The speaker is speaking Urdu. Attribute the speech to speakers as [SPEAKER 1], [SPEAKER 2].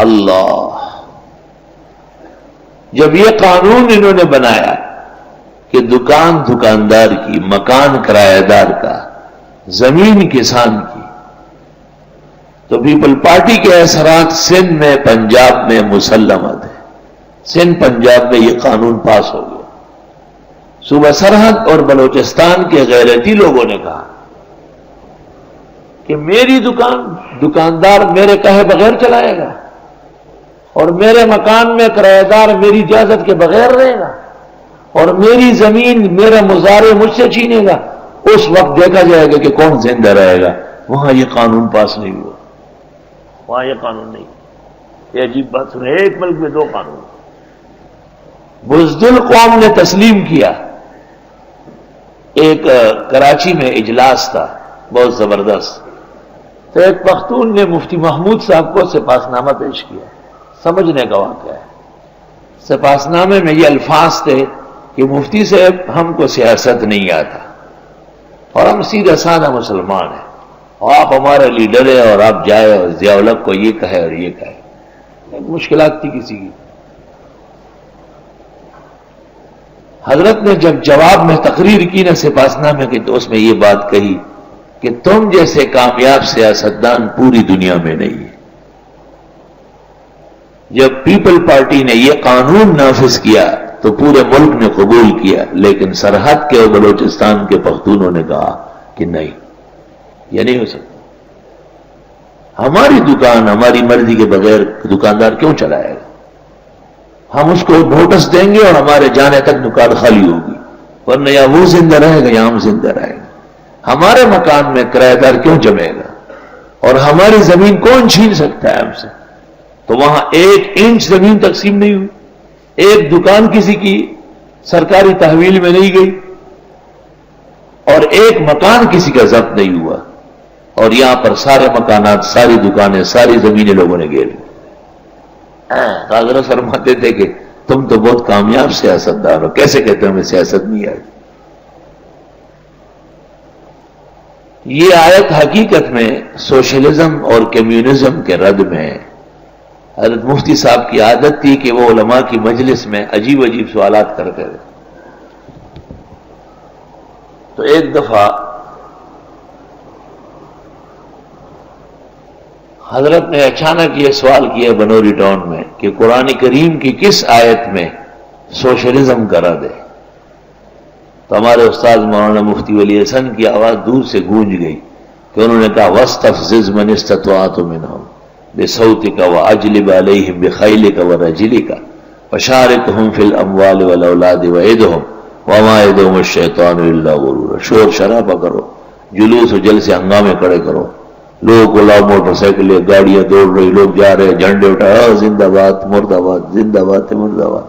[SPEAKER 1] اللہ، جب یہ قانون انہوں نے بنایا کہ دکاندار کی، مکان کرایہ دار کا، زمین کسان کی، تو پیپل پارٹی کے اثرات سندھ میں، پنجاب میں مسلمت ہے۔ سندھ پنجاب میں یہ قانون پاس ہو گیا۔ صوبہ سرحد اور بلوچستان کے غیرتی لوگوں نے کہا کہ میری دکاندار میرے کہے بغیر چلائے گا، اور میرے مکان میں کرایہ دار میری اجازت کے بغیر رہے گا، اور میری زمین، میرا مزارع مجھ سے چھینے گا۔ اس وقت دیکھا جائے گا کہ کون زندہ رہے گا۔ وہاں یہ قانون پاس نہیں ہوا، وہاں یہ قانون نہیں۔ یہ عجیب بات سنیں، ایک ملک میں دو قانون۔ بزدل قوم نے تسلیم کیا۔ ایک کراچی میں اجلاس تھا بہت زبردست، تو ایک پختون نے مفتی محمود صاحب کو سپاس نامہ پیش کیا۔ سمجھنے کا واقعہ ہے۔ سپاس نامے میں یہ الفاظ تھے کہ مفتی صاحب ہم کو سیاست نہیں آتا، اور ہم سیدھا سادہ مسلمان ہیں، اور آپ ہمارے لیڈر ہیں، اور آپ جائے اور ضیاء الحق کو یہ کہے اور یہ کہے۔ ایک مشکلات تھی کسی کی۔ حضرت نے جب جواب میں تقریر کی نا سپاس نامے کی، تو اس میں یہ بات کہی کہ تم جیسے کامیاب سیاستدان پوری دنیا میں نہیں ہے۔ جب پیپل پارٹی نے یہ قانون نافذ کیا تو پورے ملک نے قبول کیا، لیکن سرحد کے اور بلوچستان کے پختونوں نے کہا کہ نہیں، یہ نہیں ہو سکتا۔ ہماری دکان ہماری مرضی کے بغیر دکاندار کیوں چلائے گا؟ ہم اس کو نوٹس دیں گے اور ہمارے جانے تک دکان خالی ہوگی، ورنہ یا وہ زندہ رہے گا یا ہم زندہ رہیں گے۔ ہمارے مکان میں کرایہ دار کیوں جمے گا، اور ہماری زمین کون چھین سکتا ہے ہم سے؟ تو وہاں 1 انچ زمین تقسیم نہیں ہوئی، ایک دکان کسی کی سرکاری تحویل میں نہیں گئی، اور ایک مکان کسی کا ضبط نہیں ہوا، اور یہاں پر سارے مکانات، ساری دکانیں، ساری زمینیں لوگوں نے گھیر لی۔ حضرت فرماتے تھے کہ تم تو بہت کامیاب سیاستدان ہو، کیسے کہتے ہو ہمیں سیاست نہیں آئی؟ یہ آیت حقیقت میں سوشلزم اور کمیونزم کے رد میں ہے۔ حضرت مفتی صاحب کی عادت تھی کہ وہ علماء کی مجلس میں عجیب عجیب سوالات کرتے تھے۔ تو ایک دفعہ حضرت نے اچانک یہ سوال کیا بنوری ٹاؤن میں کہ قرآن کریم کی کس آیت میں سوشلزم کا رد ہے؟ تو ہمارے استاد مولانا مفتی ولی حسن کی آواز دور سے گونج گئی کہ انہوں نے کہا وَاسْتَفْزِزْ مَنِ اسْتَطَعْتَ مِنْهُمْ بِصَوْتِكَ وَأَجْلِبْ عَلَيْهِمْ بِخَيْلِكَ وَرَجِلِكَ وَشَارِكْهُمْ فِي الْأَمْوَالِ وَالْأَوْلَادِ وَعِدْهُمْ وَمَا يَعِدُهُمُ الشَّيْطَانُ إِلَّا غُرُورًا۔ شور شرابہ کرو، جلوس و جلسے ہنگامے کھڑے کرو، لوگوں کو لاؤ، موٹر سائیکلیں، گاڑیاں دوڑ رہی، لوگ جا رہے، جھنڈے اٹھائے، زندہ باد مرد آباد، زندہ باد مرد آباد۔